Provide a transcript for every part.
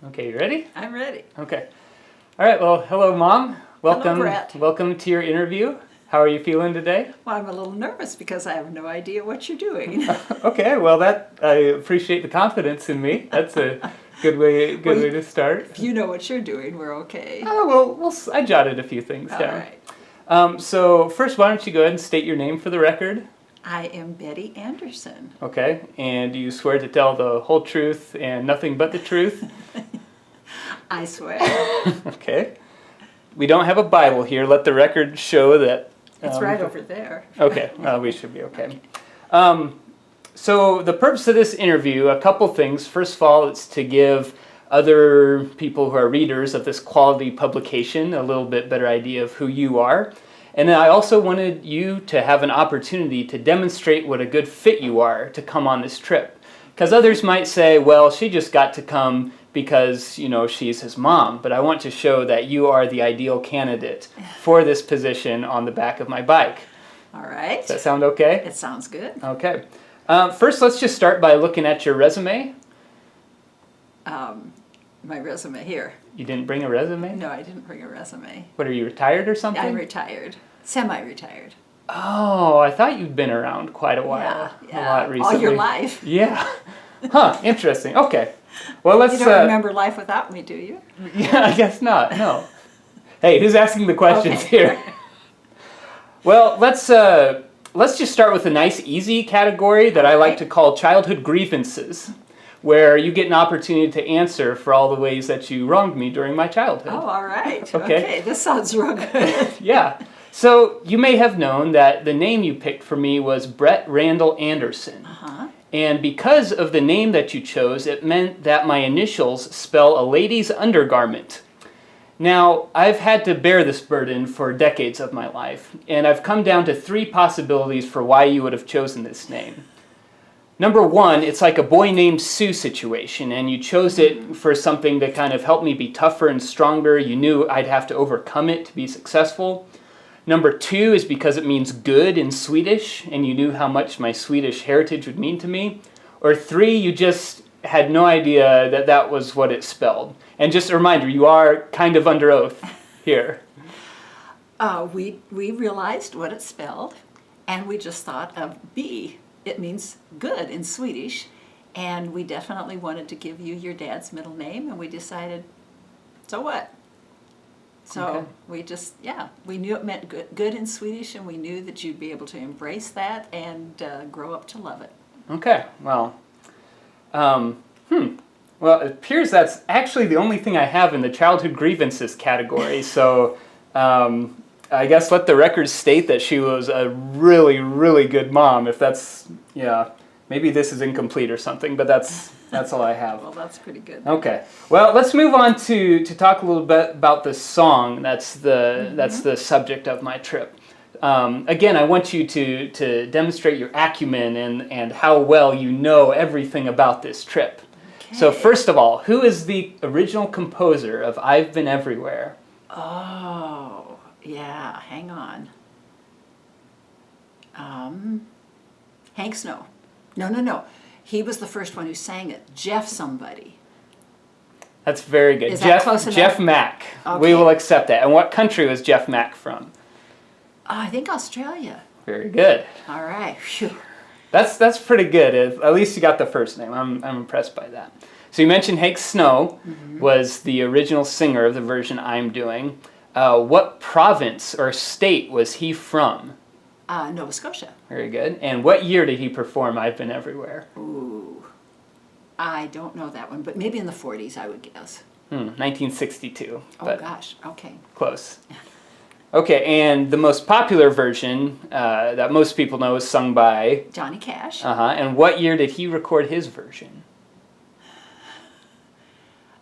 Okay, you ready? I'm ready. Okay. All right, well, hello, Mom. Welcome. Hello, Bret. Welcome to your interview. How are you feeling today? Well, I'm a little nervous because I have no idea what you're doing. Okay, well, I appreciate the confidence in me. That's a good way to start. If you know what you're doing, we're okay. Oh, well, I jotted a few things All down. right. So first, why don't you go ahead and state your name for the record? I am Betty Anderson. Okay, and you swear to tell the whole truth and nothing but the truth? I swear. Okay. We don't have a Bible here. Let the record show that. It's right over there. Okay, we should be okay. So the purpose of this interview, a couple things. First of all, it's to give other people who are readers of this quality publication a little bit better idea of who you are. And then I also wanted you to have an opportunity to demonstrate what a good fit you are to come on this trip. Because others might say, well, she just got to come because, you know, she's his mom. But I want to show that you are the ideal candidate for this position on the back of my bike. All right. Does that sound okay? It sounds good. Okay. First, let's just start by looking at your resume. My resume here. You didn't bring a resume? No, I didn't bring a resume. What, are you retired or something? I'm retired. Semi-retired. Oh, I thought you'd been around quite a while. Yeah. A lot recently. All your life. Yeah. Huh, interesting. Okay. Well, let's... You don't remember life without me, do you? Yeah, I guess not. No. Hey, who's asking the questions here? Well, let's just start with a nice, easy category that I like to call childhood grievances, where you get an opportunity to answer for all the ways that you wronged me during my childhood. Oh, all right. Okay. This sounds real good. Yeah. So you may have known that the name you picked for me was Bret Randall Anderson. Uh-huh. And because of the name that you chose, it meant that my initials spell a lady's undergarment. Now, I've had to bear this burden for decades of my life, and I've come down to 3 possibilities for why you would have chosen this name. Number 1, it's like a boy named Sue situation, and you chose it for something to kind of help me be tougher and stronger. You knew I'd have to overcome it to be successful. Number 2 is because it means good in Swedish, and you knew how much my Swedish heritage would mean to me. Or 3, you just had no idea that that was what it spelled. And just a reminder, you are kind of under oath here. We realized what it spelled, and we just thought of B. It means good in Swedish, and we definitely wanted to give you your dad's middle name, and we decided, so what? So Okay. we knew it meant good in Swedish, and we knew that you'd be able to embrace that and grow up to love it. Okay, well, well, it appears that's actually the only thing I have in the childhood grievances category, so I guess let the record state that she was a really, really good mom, if that's, yeah, maybe this is incomplete or something, but that's all I have. Well, that's pretty good. Okay, well, let's move on to talk a little bit about the song that's the subject of my trip. Again, I want you to demonstrate your acumen and how well you know everything about this trip. Okay. So first of all, who is the original composer of Ive Been Everywhere? Oh, yeah, hang on. Hank Snow. No. He was the first one who sang it. Jeff somebody. That's very good. Is that close Jeff enough? Mack. Okay. We will accept that. And what country was Jeff Mack from? I think Australia. Very good. All right. Phew. That's pretty good. At least you got the first name. I'm impressed by that. So you mentioned Hank Snow was the original singer of the version I'm doing. What province or state was he from? Nova Scotia. Very good. And what year did he perform I've Been Everywhere? Ooh. I don't know that one, but maybe in the 40s, I would guess. 1962. Oh, But gosh. Okay. close. Okay, and the most popular version that most people know is sung by... Johnny Cash. And what year did he record his version?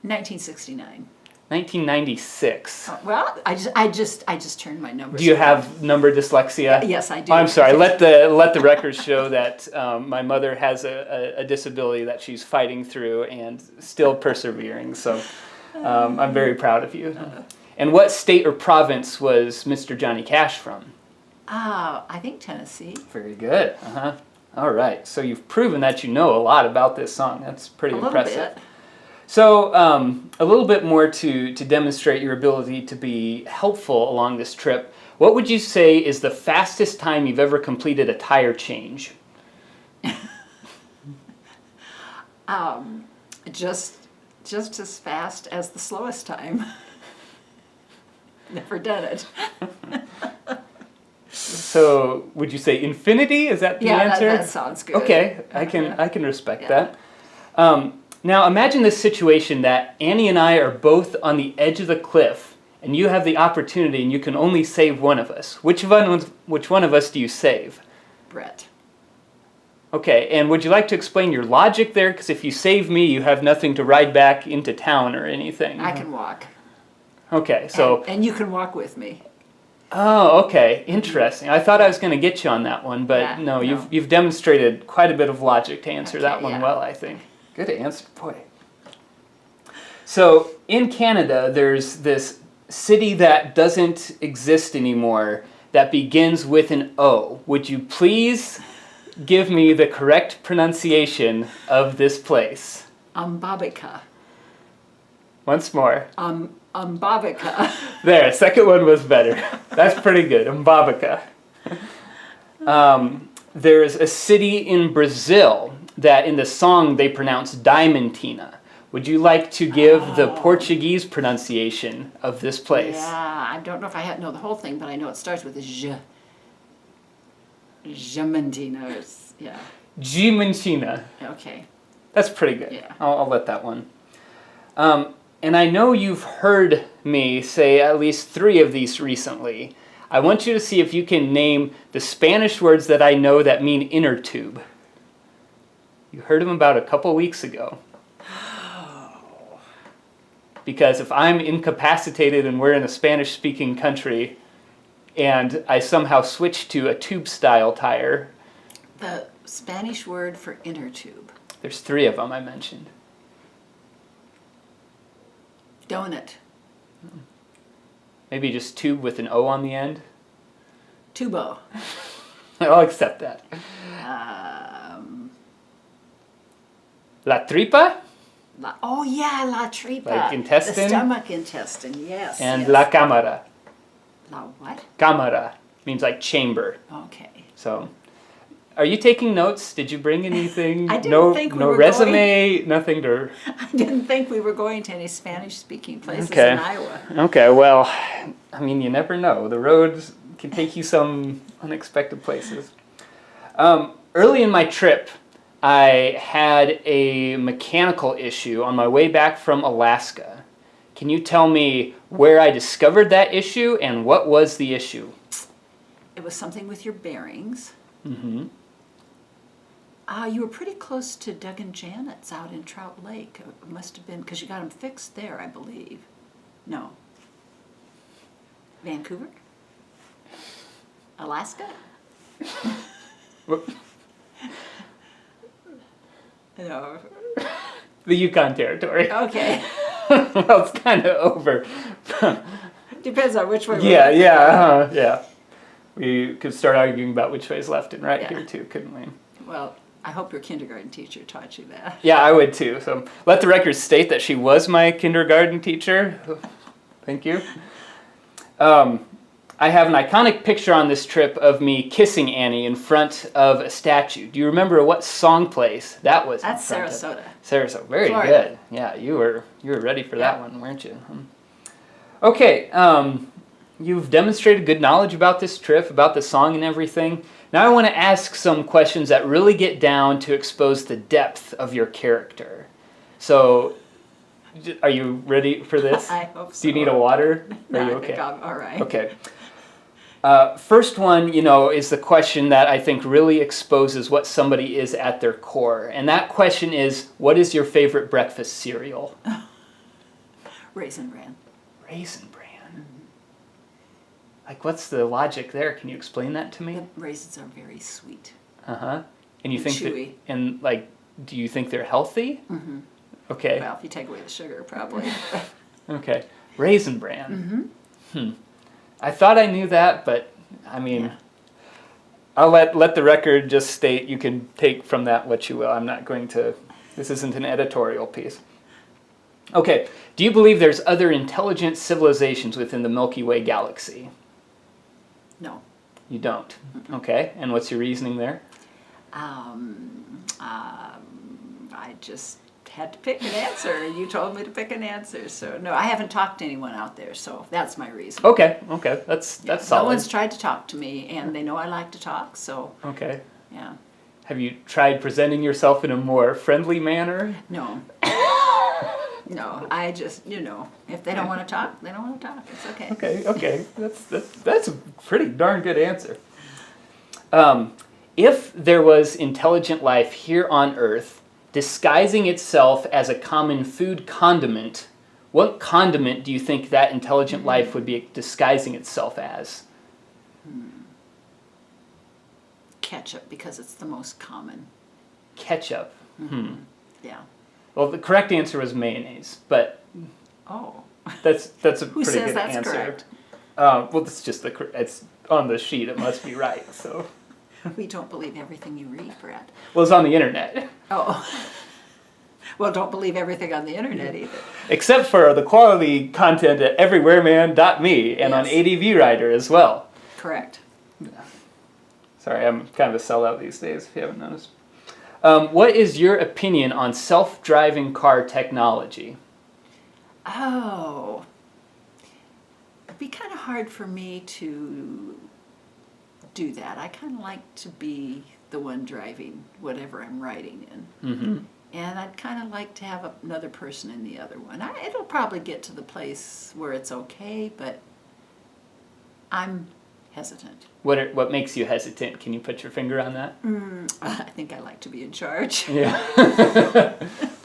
1969. 1996. Well, I just turned my numbers. Do you around. have number dyslexia? Yes, I do. Oh, I'm sorry. Let the record show that my mother has a disability that she's fighting through and still persevering. So I'm very proud of you. And what state or province was Mr. Johnny Cash from? I think Tennessee. Very good. All right. So you've proven that you know a lot about this song. That's pretty impressive. A little bit. So a little bit more to demonstrate your ability to be helpful along this trip. What would you say is the fastest time you've ever completed a tire change? Just as fast as the slowest time. Never done it. So would you say infinity? Is that the answer? Yeah, that sounds good. Okay, I can respect that. Now imagine this situation that Annie and I are both on the edge of the cliff, and you have the opportunity, and you can only save one of us. Which one of us do you save? Bret. Okay, and would you like to explain your logic there? Because if you save me, you have nothing to ride back into town or anything. I can walk. Okay, so... And you can walk with me. Oh, okay, interesting. I thought I was going to get you on that one, but Yeah, no, no. you've demonstrated quite a bit of logic to answer that Okay, one yeah. well, I think. Good answer, boy. So, in Canada, there's this city that doesn't exist anymore that begins with an O. Would you please give me the correct pronunciation of this place? Mbabika. Once more. Mbabika. There, second one was better. That's pretty good. Mbabika. There's a city in Brazil that in the song they pronounce Diamantina. Would you like to give the Portuguese pronunciation of this place? Yeah, I don't know if I know the whole thing, but I know it starts with a J. Diamantina. Yeah. Diamantina. Okay. That's pretty good. Yeah. I'll let that one. And I know you've heard me say at least 3 of these recently. I want you to see if you can name the Spanish words that I know that mean inner tube. You heard them about a couple weeks ago. Because if I'm incapacitated and we're in a Spanish-speaking country and I somehow switch to a tube-style tire... The Spanish word for inner tube. There's 3 of them I mentioned. Donut. Maybe just tube with an O on the end. Tubo. I'll accept that. La tripa? Oh yeah, la tripa. Like intestine? The stomach intestine, yes. And yes. la cámara. La what? Cámara means like chamber. Okay. So, are you taking notes? Did you bring anything? I didn't think we no were resume, nothing to... I didn't think we were going to any Spanish-speaking places Okay. in Iowa. Okay, well, I mean, you never know. The roads can take you some unexpected places. Early in my trip, I had a mechanical issue on my way back from Alaska. Can you tell me where I discovered that issue and what was the issue? It was something with your bearings. Mm-hmm. You were pretty close to Doug and Janet's out in Trout Lake. It must have been, because you got them fixed there, I believe. No. Vancouver? Alaska? No. The Yukon Territory. Okay. Well, it's kind of over. Depends on which way Yeah, we're yeah. We could start arguing about which way is left and right Yeah. here too, couldn't we? Well, I hope your kindergarten teacher taught you that. Yeah, I would too. So let the record state that she was my kindergarten teacher. Thank you. I have an iconic picture on this trip of me kissing Annie in front of a statue. Do you remember what song place that was? That's in front Sarasota. of? Sarasota. Very Florida. good. Yeah, you were ready for that Yeah. one, weren't you? Okay. You've demonstrated good knowledge about this trip, about the song and everything. Now I want to ask some questions that really get down to expose the depth of your character. So, are you ready for this? I hope so. Do you need a water? No, Are you I okay? think I'm all right. Okay. First one, is the question that I think really exposes what somebody is at their core. And that question is, what is your favorite breakfast cereal? Raisin Bran. Raisin Bran. Like, what's the logic there? Can you explain that to me? The raisins are very sweet. Uh-huh. And you And think chewy. that, and like, do you think they're healthy? Mm-hmm. Okay. Well, if you take away the sugar, probably. Okay. Raisin Bran. I thought I knew that, but I mean, Yeah. I'll let the record just state you can take from that what you will. I'm not going to, this isn't an editorial piece. Okay, do you believe there's other intelligent civilizations within the Milky Way galaxy? No. You don't. Okay, and what's your reasoning there? I just had to pick an answer, and you told me to pick an answer. So no, I haven't talked to anyone out there, so that's my reason. Okay, that's solid. No one's tried to talk to me, and they know I like to talk, so Okay. yeah. Have you tried presenting yourself in a more friendly manner? No. No, I just, if they don't want to talk, they don't want to talk. It's okay. Okay. That's a pretty darn good answer. If there was intelligent life here on Earth, disguising itself as a common food condiment, what condiment do you think that intelligent life would be disguising itself as? Ketchup, because it's the most common. Ketchup. Yeah. Well, the correct answer was mayonnaise, but Oh. that's a Who pretty says good that's answer. correct? Well, it's just it's on the sheet. It must be right. So. We don't believe everything you read, Bret. Well, it's on the internet. Oh. Well, don't believe everything on the internet either. Except for the quality content at everywhereman.me and on Yes. ADV Writer as well. Correct. Sorry, I'm kind of a sellout these days, if you haven't noticed. What is your opinion on self-driving car technology? Oh. It'd be kind of hard for me to do that. I kind of like to be the one driving whatever I'm riding in. Mm-hmm. And I'd kind of like to have another person in the other one. It'll probably get to the place where it's okay, but I'm hesitant. What makes you hesitant? Can you put your finger on that? I think I like to be in charge. Yeah.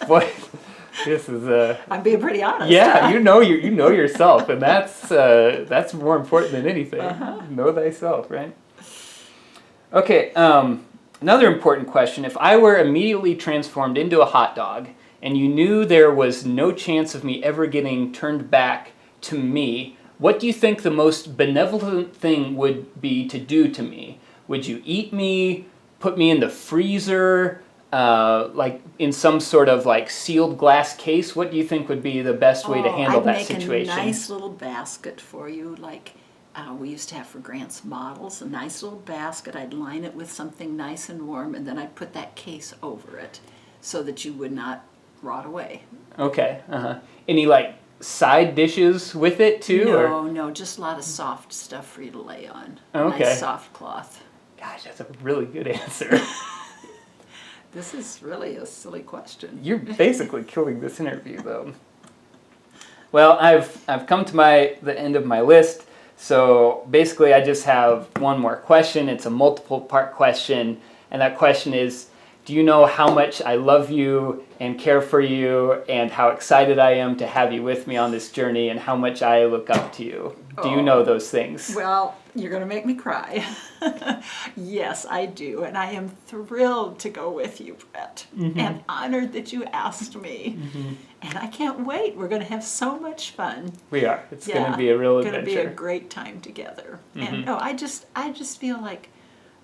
Boy, this is I'm being pretty honest. yeah, you know yourself, and that's more important than anything. Know thyself, right? Okay. Another important question: if I were immediately transformed into a hot dog, and you knew there was no chance of me ever getting turned back to me, what do you think the most benevolent thing would be to do to me? Would you eat me, put me in the freezer, like in some sort of like sealed glass case? What do you think would be the best way to handle that situation? I'd make a nice little basket for you, like we used to have for Grant's models, a nice little basket. I'd line it with something nice and warm, and then I'd put that case over it so that you would not rot away. Okay. Any like side dishes with it too? No, just a lot of soft stuff for you to lay on. Okay. Nice soft cloth. Gosh, that's a really good answer. This is really a silly question. You're basically killing this interview, though. Well, I've come to the end of my list, so basically I just have one more question. It's a multiple part question, and that question is, do you know how much I love you and care for you and how excited I am to have you with me on this journey and how much I look up to you? Do you know those things? Well, you're going to make me cry. Yes, I do. And I am thrilled to go with you, Bret. And honored that you asked me. And I can't wait. We're going to have so much fun. We are. It's going to be a real adventure. It's going to be a great time together. And I just feel like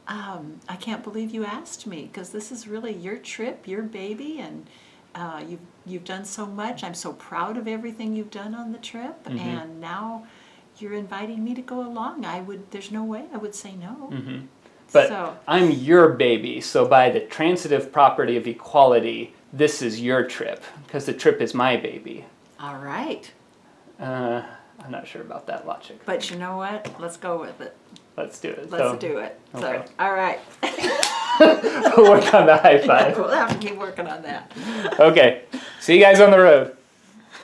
I can't believe you asked me, because this is really your trip, your baby, and you've done so much. I'm so proud of everything you've done on the trip, and now you're inviting me to go along. There's no way I would say no. But I'm your baby, so by the transitive property of equality, this is your trip, because the trip is my baby. All right. I'm not sure about that logic. But you know what? Let's go with it. Let's do it. Let's do it. Okay. So, all right. We'll work on the high five. We'll have to keep working on that. Okay. See you guys on the road.